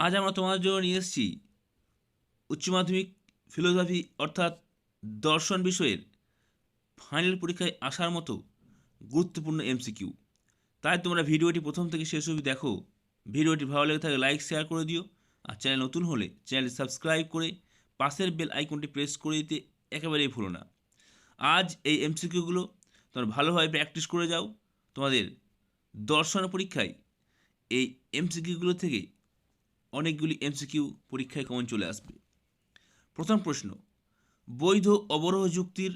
আজ আমরা তোমাদের জন্য নিয়ে এসেছি উচ্চ মাধ্যমিক ফিলোসফি অর্থাৎ দর্শন বিষয়ের ফাইনাল পরীক্ষায় আসার মতো গুরুত্বপূর্ণ এমসিকিউ। তাই তোমরা ভিডিওটি প্রথম থেকে শেষ অবধি দেখো। ভিডিওটি ভালো লেগে থাকলে লাইক শেয়ার করে দিও, আর চ্যানেল নতুন হলে চ্যানেলটি সাবস্ক্রাইব করে পাশের বেল আইকনটি প্রেস করে দিতে একেবারেই ভুলো না। আজ এই এমসিকিউগুলো তোমরা ভালোভাবে প্র্যাকটিস করে যাও। তোমাদের দর্শন পরীক্ষায় এই এমসিকিউগুলো থেকে অনেকগুলি এমসিকিউ পরীক্ষায় কমন চলে আসবে। প্রথম প্রশ্ন, বৈধ অবরোহ যুক্তির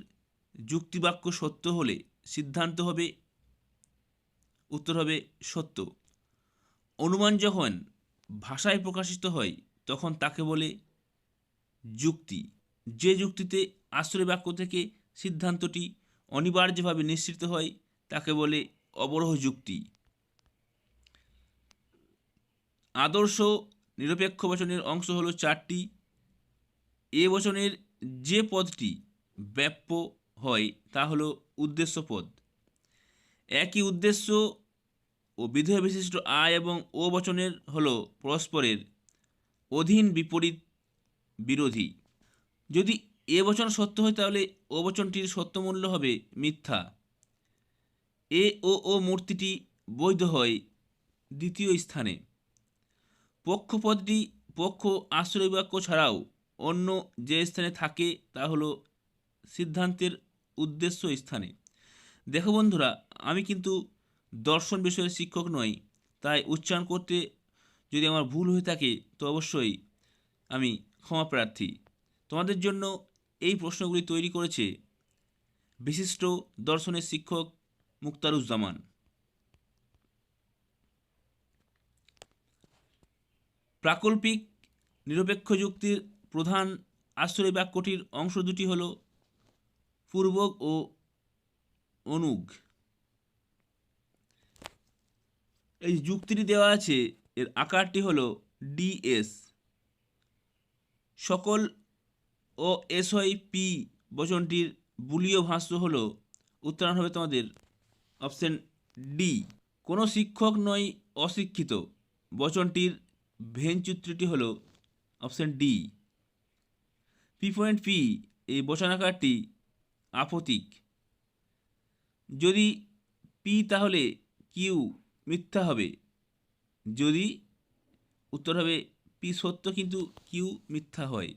যুক্তিবাক্য সত্য হলে সিদ্ধান্ত হবে, উত্তর হবে সত্য। অনুমান যখন ভাষায় প্রকাশিত হয় তখন তাকে বলে যুক্তি। যে যুক্তিতে আশ্রয় বাক্য থেকে সিদ্ধান্তটি অনিবার্যভাবে নিশ্চিত হয় তাকে বলে অবরোহ যুক্তি। আদর্শ নিরপেক্ষ বচনের অংশ হলো চারটি। এ বচনের যে পদটি ব্যাপ্য হয় তা হলো উদ্দেশ্য পদ। একই উদ্দেশ্য ও বিধেয় বিশিষ্ট আ এবং ও বচনের হলো পরস্পরের অধীন বিপরীত বিরোধী। যদি এ বচন সত্য হয় তাহলে ও বচনটির সত্যমূল্য হবে মিথ্যা। ও মূর্তিটি বৈধ হয় দ্বিতীয় স্থানে। পক্ষপদটি পক্ষ আশ্রয় বাক্য ছাড়াও অন্য যে স্থানে থাকে তা হলো সিদ্ধান্তের উদ্দেশ্য স্থানে। দেখো বন্ধুরা, আমি কিন্তু দর্শন বিষয়ের শিক্ষক নই, তাই উচ্চারণ করতে যদি আমার ভুল হয়ে থাকে তো অবশ্যই আমি ক্ষমা প্রার্থী। তোমাদের জন্য এই প্রশ্নগুলি তৈরি করেছে বিশিষ্ট দর্শনের শিক্ষক মুক্তারুজ্জামান। প্রাকল্পিক নিরপেক্ষ যুক্তির প্রধান আশ্রয় বাক্যটির অংশ দুটি হল পূর্বক ও অনুগ। এই যুক্তিটি দেওয়া আছে, এর আকারটি হলো ডিএস। সকল ও এসওয়াইপি বচনটির বুলীয় ভাষ্য হলো, উত্তরায়ণ হবে তোমাদের অপশন ডি। কোনো শিক্ষক নয় অশিক্ষিত বচনটির ভেনচিত্রটি হলো অপশন ডি। পি এই বচনাকারটি আপতিক। যদি পি তাহলে কিউ মিথ্যা হবে। যদি উত্তর হবে পি সত্য কিন্তু কিউ মিথ্যা হয়।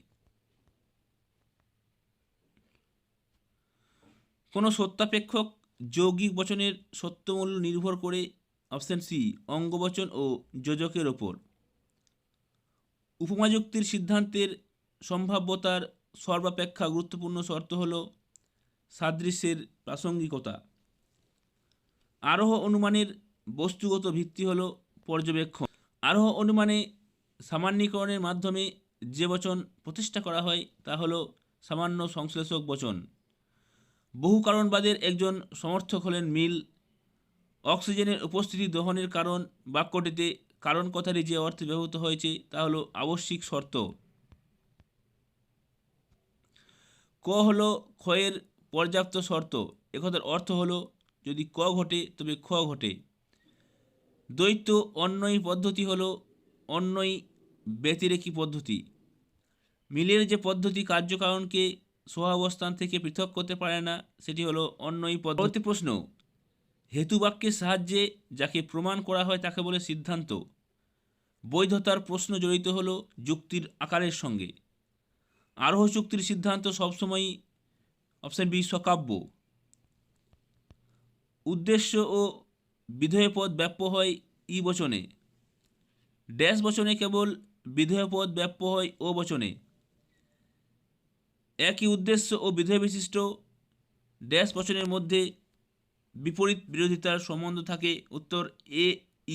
কোনো সত্যাপেক্ষক যৌগিক বচনের সত্যমূল্য নির্ভর করে অপশন সি অঙ্গবচন ও যোজকের ওপর। উপমা যুক্তির সিদ্ধান্তের সম্ভাব্যতার সর্বাপেক্ষা গুরুত্বপূর্ণ শর্ত হল সাদৃশ্যের প্রাসঙ্গিকতা। আরোহ অনুমানের বস্তুগত ভিত্তি হল পর্যবেক্ষণ। আরোহ অনুমানে সামান্যীকরণের মাধ্যমে যে বচন প্রতিষ্ঠা করা হয় তা হল সামান্য সংশ্লেষক বচন। বহু কারণবাদের একজন সমর্থক হলেন মিল। অক্সিজেনের উপস্থিতি দহনের কারণ বাক্যটিতে কারণ কথাটি যে অর্থে ব্যবহৃত হয়েছে তা হলো আবশ্যিক শর্ত। ক হলো ক্ষয়ের পর্যাপ্ত শর্ত। একথার অর্থ হলো যদি ক ঘটে তবে খ ঘটে। দ্বৈত অন্বয়ী পদ্ধতি হলো অন্বয়ী ব্যতিরেকী পদ্ধতি। মিলের যে পদ্ধতি কার্যকারণকে সহাবস্থান থেকে পৃথক করতে পারে না সেটি হলো অন্বয়ী পদ্ধতি। পরবর্তী প্রশ্ন, হেতু বাক্যের সাহায্যে যাকে প্রমাণ করা হয় তাকে বলে সিদ্ধান্ত। বৈধতার প্রশ্ন জড়িত হলো যুক্তির আকারের সঙ্গে। আরোহ চুক্তির সিদ্ধান্ত সবসময়ই অপশন বি সকাব্য। উদ্দেশ্য ও বিধেয় পদ ব্যাপ্য হয় ই বচনে। ড্যাশ বচনে কেবল বিধেয় পদ ব্যাপ্য হয় ও বচনে। একই উদ্দেশ্য ও বিধেয় বিশিষ্ট ড্যাশ বচনের মধ্যে বিপরীত বিরোধিতার সম্বন্ধ থাকে। উত্তর এ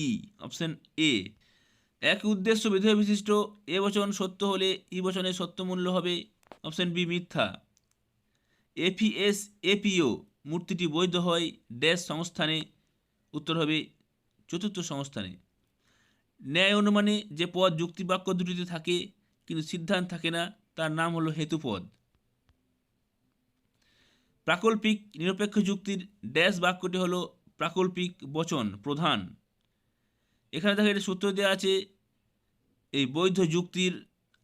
ই অপশন এ। একই উদ্দেশ্য বিধেয় বিশিষ্ট এ বচন সত্য হলে ই বচনের সত্যমূল্য হবে অপশন বি মিথ্যা। এপিএস এপিও মূর্তিটি বৈধ হয় ড্যাশ সংস্থানে। উত্তর হবে চতুর্থ সংস্থানে। ন্যায় অনুমানে যে পদ যুক্তিবাক্য দুটিতে থাকে কিন্তু সিদ্ধান্ত থাকে না তার নাম হলো হেতুপদ। প্রাকল্পিক নিরপেক্ষ যুক্তির ড্যাশ বাক্যটি হলো প্রাকল্পিক বচন প্রধান। এখানে দেখো এটা সূত্র দেওয়া আছে, এই বৈধ যুক্তির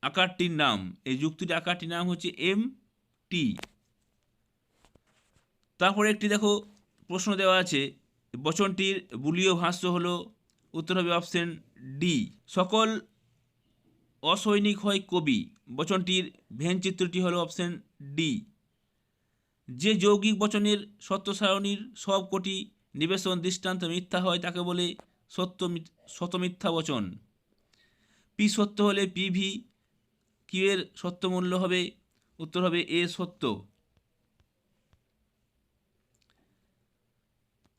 আকারটির নাম, এই যুক্তির আকারটির নাম হচ্ছে টি। তারপরে একটি দেখো প্রশ্ন দেওয়া আছে, বচনটির বুলীয় ভাষ্য হলো, উত্তর হবে অপশন ডি, সকল অসৈনিক হয় কবি। বচনটির ভেন চিত্রটি হলো অপশন ডি। যে যৌগিক বচনের সত্য সারণীর সব কটি নিবেশন দৃষ্টান্ত মিথ্যা হয় তাকে বলে শতমিথ্যা বচন। পি সত্য হলে পিভি কিউ এর সত্য মূল্য হবে, উত্তর হবে এ সত্য।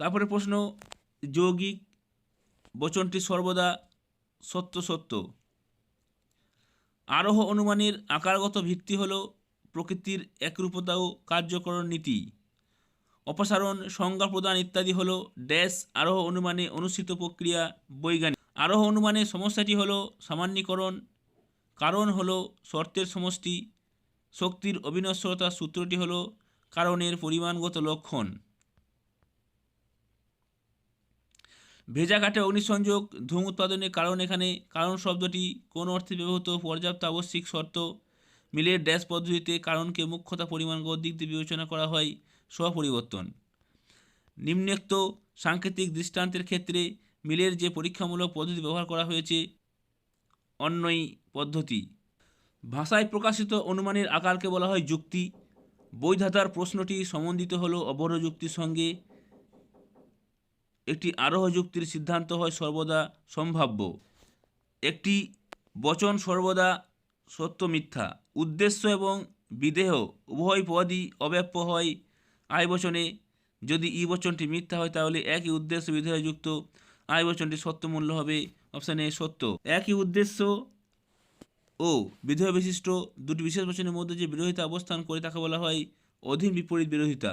তারপরে প্রশ্ন, যৌগিক বচনটি সর্বদা সত্য সত্য। আরোহ অনুমানের আকারগত ভিত্তি হল প্রকৃতির একরূপতা ও কার্যকরণ নীতি। অপসারণ, সংজ্ঞা প্রদান ইত্যাদি হল ড্যাশ আরোহ অনুমানে অনুসৃত প্রক্রিয়া বৈজ্ঞানিক। আরোহ অনুমানের সমস্যাটি হল সামান্যীকরণ, কারণ হল শর্তের সমষ্টি, শক্তির অবিনশ্বরতার সূত্রটি হল কারণের পরিমাণগত লক্ষণ। ভেজা কাঠে অগ্নিসংযোগ ধূম উৎপাদনের কারণ, এখানে কারণ শব্দটি কোন অর্থে ব্যবহৃত, পর্যাপ্ত আবশ্যিক শর্ত। মিলের ড্যাশ পদ্ধতিতে কারণকে মুখ্যতা পরিমাণগত দিক দিয়ে বিবেচনা করা হয়, স্বপরিবর্তন। নিম্নোক্ত সাংকেতিক দৃষ্টান্তের ক্ষেত্রে মিলের যে পরীক্ষামূলক পদ্ধতি ব্যবহার করা হয়েছে অন্যই পদ্ধতি। ভাষায় প্রকাশিত অনুমানের আকারকে বলা হয় যুক্তি। বৈধতার প্রশ্নটি সম্বন্ধিত হলো অবরোহ যুক্তির সঙ্গে। একটি আরোহ যুক্তির সিদ্ধান্ত হয় সর্বদা সম্ভাব্য। একটি বচন সর্বদা সত্য মিথ্যা। উদ্দেশ্য এবং বিধেয় উভয় পদই অব্যাপ্য হয় আয় বচনে। যদি ই বচনটি মিথ্যা হয় তাহলে একই উদ্দেশ্য বিধেয় যুক্ত আয় বচনটি সত্য মূল্য হবে, অপশান এ সত্য। একই উদ্দেশ্য ও বিধেয় বিশিষ্ট দুটি বিশেষ বচনের মধ্যে যে বিরোধিতা অবস্থান করে তাকে বলা হয় অধীন বিপরীত বিরোধিতা।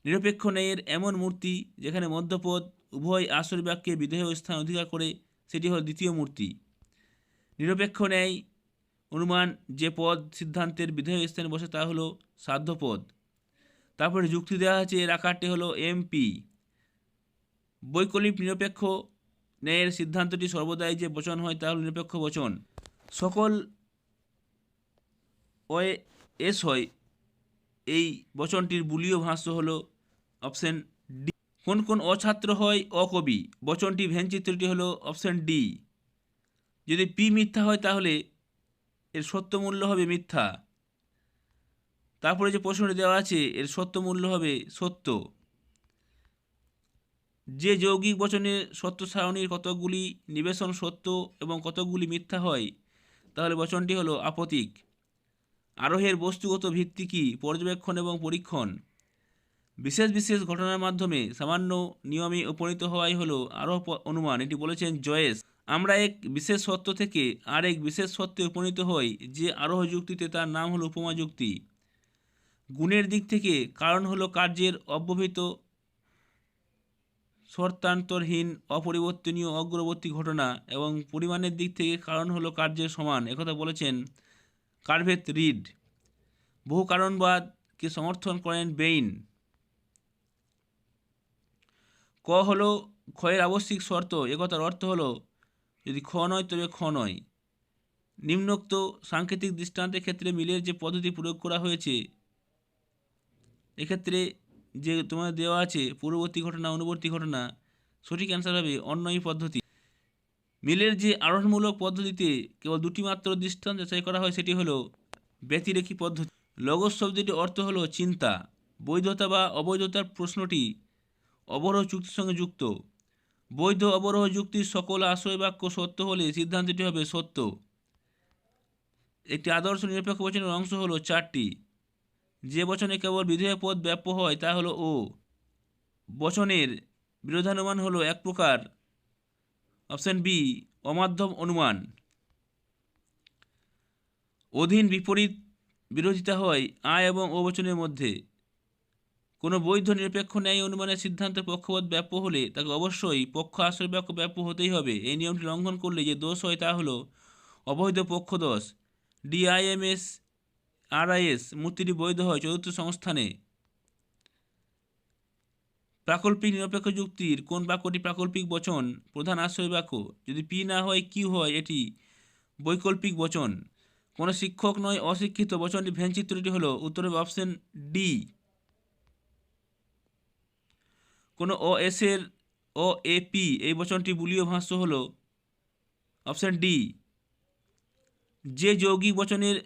নিরপেক্ষ ন্যায়ের এমন মূর্তি যেখানে মধ্যপদ উভয় আসল বাক্যে বিধেয় স্থান অধিকার করে, সেটি হল দ্বিতীয় মূর্তি। নিরপেক্ষ ন্যায় অনুমান যে পদ সিদ্ধান্তের বিধেয় স্থানে বসে তা হলো সাধ্য পদ। তারপরে যুক্তি দেওয়া আছে, এর আকারটি হলো এমপি। বৈকল্পিক নিরপেক্ষ ন্যায়ের সিদ্ধান্তটি সর্বদাই যে বচন হয় তা হল নিরপেক্ষ বচন। সকল এস হয় এই বচনটির বুলীয় ভাষ্য হলো অপশন ডি। কোন কোন অছাত্র হয় অকবি। বচনটি ভেন চিত্রটি হলো অপশন ডি। যদি পি মিথ্যা হয় তাহলে এর সত্য মূল্য হবে মিথ্যা। তারপরে যে প্রশ্নটি দেওয়া আছে এর সত্য মূল্য হবে সত্য। যে যৌগিক বচনের সত্য সারণীর কতকগুলি নিবেশন সত্য এবং কতকগুলি মিথ্যা হয় তাহলে বচনটি হলো আপতিক। আরোহের বস্তুগত ভিত্তি কি? পর্যবেক্ষণ এবং পরীক্ষণ। বিশেষ বিশেষ ঘটনার মাধ্যমে সামান্য নিয়মে উপনীত হওয়াই হলো আরোহ অনুমান, এটি বলেছেন জয়েস। আমরা এক বিশেষ সত্য থেকে আরেক বিশেষ সত্যে উপনীত হই যে আরোহ যুক্তিতে, তার নাম হলো উপমা যুক্তি। গুণের দিক থেকে কারণ হলো কার্যের অব্যবহিত শর্তান্তরহীন অপরিবর্তনীয় অগ্রবর্তী ঘটনা, এবং পরিমাণের দিক থেকে কারণ হলো কার্যের সমান, একথা বলেছেন কার্ভেত রিড। বহু কারণবাদকে সমর্থন করেন বেইন। ক হলো ক্ষয়ের আবশ্যিক শর্ত, একথার অর্থ হলো যদি খ নয় তবে খ নয়। নিম্নোক্ত সাংকেতিক দৃষ্টান্তের ক্ষেত্রে মিলের যে পদ্ধতি প্রয়োগ করা হয়েছে, এক্ষেত্রে যে তোমাদের দেওয়া আছে পূর্ববর্তী ঘটনা অনুবর্তী ঘটনা, সঠিক অ্যান্সার হবে অন্যই পদ্ধতি। মিলের যে আরোহণমূলক পদ্ধতিতে কেবল দুটি মাত্র দৃষ্টান্ত যাচাই করা হয় সেটি হলো ব্যতিরেকী পদ্ধতি। লগস শব্দটির অর্থ হলো চিন্তা। বৈধতা বা অবৈধতার প্রশ্নটি অবরোহ চুক্তির সঙ্গে যুক্ত। বৈধ অবরোহ যুক্তির সকল আশ্রয় বাক্য সত্য হলে সিদ্ধান্তটি হবে সত্য। একটি আদর্শ নিরপেক্ষ বচনের অংশ হলো চারটি। যে বচনে কেবল বিধেয় পদ ব্যাপ্য হয় তা হলো ও। বচনের বিরোধানুমান হলো এক প্রকার, অপশন বি অমাধ্যম অনুমান। অধীন বিপরীত বিরোধিতা হয় আ এবং ও বচনের মধ্যে। কোনো বৈধ নিরপেক্ষ ন্যায় অনুমানের সিদ্ধান্ত পক্ষপাত ব্যাপ্য হলে তাকে অবশ্যই পক্ষ আশ্রয় বাক্য ব্যাপ্য হতেই হবে। এই নিয়মটি লঙ্ঘন করলে যে দোষ হয় তা হলো অবৈধ পক্ষ দোষ। ডিআইএমএস আরআইএস মূর্তিটি বৈধ হয় চতুর্থ সংস্থানে। প্রাকল্পিক নিরপেক্ষ যুক্তির কোন বাক্যটি প্রাকল্পিক বচন প্রধান আশ্রয় বাক্য? যদি পি না হয় কিউ হয়, এটি বৈকল্পিক বচন। কোনো শিক্ষক নয় অশিক্ষিত বচনটি ভেনচিত্রটি হলো উত্তর হবে অপশন ডি। কোনো এর এপি এই বচনটি বুলীয় ভাষ্য হলো অপশন ডি। যে যৌগিক বচনের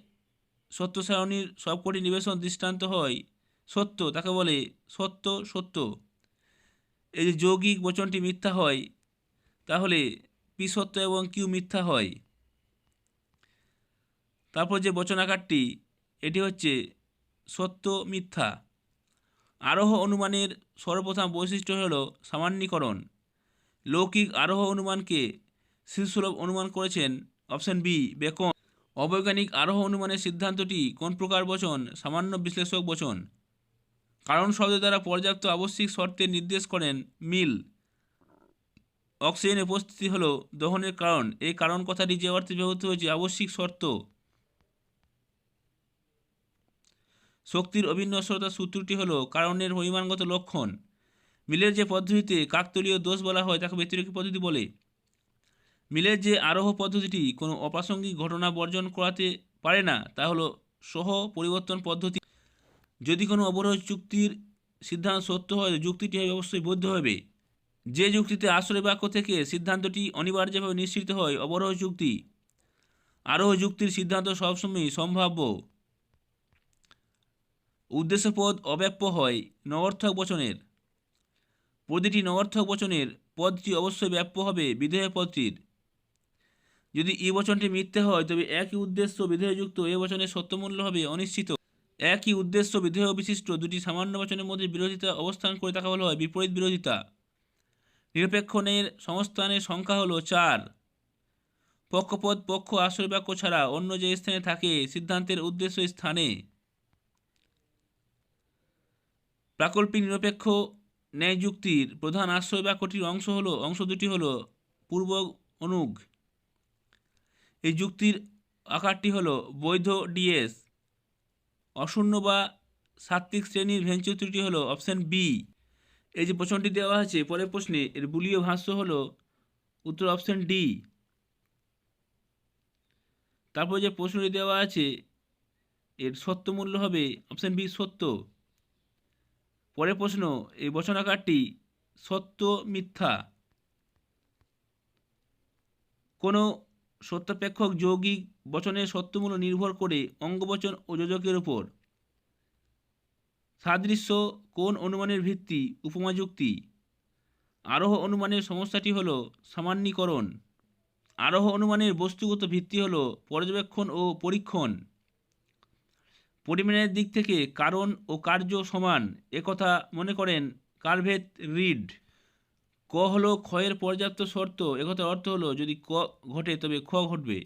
সত্য সারণীর সবকটি নিবেশন দৃষ্টান্ত হয় সত্য তাকে বলে সত্য সত্য। এই যে যৌগিক বচনটি মিথ্যা হয় তাহলে পি সত্য এবং কিউ মিথ্যা হয়। তারপর যে বচন আকারটি এটি হচ্ছে সত্য মিথ্যা। আরোহ অনুমানের সর্বপ্রথম বৈশিষ্ট্য হল সামান্যীকরণ। লৌকিক আরোহ অনুমানকে শিশুসুলভ অনুমান করেছেন অপশন বি বেকন। অবৈজ্ঞানিক আরোহ অনুমানের সিদ্ধান্তটি কোন প্রকার বচন? সামান্য বিশ্লেষক বচন। কারণ শব্দ দ্বারা পর্যাপ্ত আবশ্যিক শর্তের নির্দেশ করেন মিল। অক্সিজেনের উপস্থিতি হল দহনের কারণ। এই কারণ কথাটি যে অর্থে ব্যবহৃত হয়েছে আবশ্যিক শর্ত। শক্তির অবিনশ্বরতার সূত্রটি হল কারণের পরিমাণগত লক্ষণ। মিলের যে পদ্ধতিতে কাকতলীয় দোষ বলা হয় তাকে ব্যতিরেকী পদ্ধতি বলে। মিলের যে আরোহ পদ্ধতিটি কোনো অপ্রাসঙ্গিক ঘটনা বর্জন করাতে পারে না তা হলো সহ পরিবর্তন পদ্ধতি। যদি কোনো অবরোহ যুক্তির সিদ্ধান্ত সত্য হয় যুক্তিটি অবশ্যই বৈধ হবে। যে যুক্তিতে আশ্রয় বাক্য থেকে সিদ্ধান্তটি অনিবার্যভাবে নিশ্চিত হয় অবরোহ যুক্তি। আরোহ যুক্তির সিদ্ধান্ত সবসময়ই সম্ভাব্য। উদ্দেশ্যপদ অব্যাপ্য হয় নগর্থক বচনের। প্রতিটি নগর্থক বচনের পদটি অবশ্যই ব্যাপ্য হবে বিধেয় পদটির। যদি ই বচনটি মিথ্যে হয় তবে একই উদ্দেশ্য বিধেয়যুক্ত এ বচনের সত্যমূল্য হবে অনিশ্চিত। একই উদ্দেশ্য বিধেয় বিশিষ্ট দুটি সামান্য বচনের মধ্যে বিরোধিতা অবস্থান করে তাকে বলা হয় বিপরীত বিরোধিতা। নিরপেক্ষণের সংস্থানের সংখ্যা হলো 4। পক্ষপদ পক্ষ আশ্রয় বাক্য ছাড়া অন্য যে স্থানে থাকে সিদ্ধান্তের উদ্দেশ্য স্থানে। প্রাকল্পিক নিরপেক্ষ ন্যায় যুক্তির প্রধান আশ্রয় বাক্যটির অংশ দুটি হলো পূর্ব অনুগ। এই যুক্তির আকারটি হলো বৈধ ডিএস। অশূন্য বা সাত্ত্বিক শ্রেণীর ভেনচিত্রটি হলো অপশন বি। এই যে বচনটি দেওয়া আছে পরের প্রশ্নে এর বুলীয় ভাষ্য হলো উত্তর অপশন ডি। তারপর যে প্রশ্নটি দেওয়া আছে এর সত্য মূল্য হবে অপশন বি সত্য। পরের প্রশ্ন এই বচন আকারটি সত্য মিথ্যা। কোনো সত্যাপেক্ষক যৌগিক বচনের সত্যমূল্য নির্ভর করে অঙ্গবচন ও যোজকের উপর। সাদৃশ্য কোন অনুমানের ভিত্তি? উপমা যুক্তি। আরোহ অনুমানের সমস্যাটি হলো সামান্যীকরণ। আরোহ অনুমানের বস্তুগত ভিত্তি হলো পর্যবেক্ষণ ও পরীক্ষণ। পরিমাণের দিক থেকে কারণ ও কার্য সমান একথা মনে করেন কারভেট রিড। ক হলো ক্ষয়ের পর্যাপ্ত শর্ত একথার অর্থ হলো যদি ক ঘটে তবে খ ঘটবে।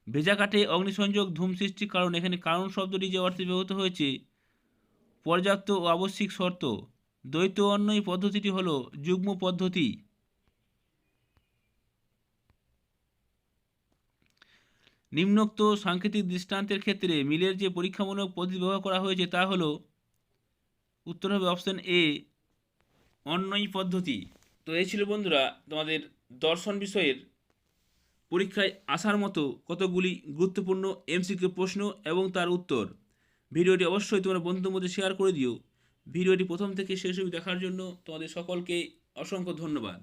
ভেজা কাঠে অগ্নিসংযোগ ধূম সৃষ্টির কারণ এখানে কারণ শব্দটি যে অর্থে ব্যবহৃত হয়েছে পর্যাপ্ত ও আবশ্যিক শর্ত। দ্বৈত অন্বয়ী পদ্ধতিটি হলো যুগ্ম পদ্ধতি। নিম্নোক্ত সাংকেতিক দৃষ্টান্তের ক্ষেত্রে মিলের যে পরীক্ষামূলক পদ্ধতি ব্যবহার করা হয়েছে তা হলো উত্তর হবে অপশন এ অন্বয়ী পদ্ধতি। তো এই ছিল বন্ধুরা তোমাদের দর্শন বিষয়ের পরীক্ষায় আসার মতো কতগুলি গুরুত্বপূর্ণ এমসিকিউ প্রশ্ন এবং তার উত্তর। ভিডিওটি অবশ্যই তোমরা বন্ধুদের মধ্যে শেয়ার করে দিও। ভিডিওটি প্রথম থেকে শেষ অবধি দেখার জন্য তোমাদের সকলকে অসংখ্য ধন্যবাদ।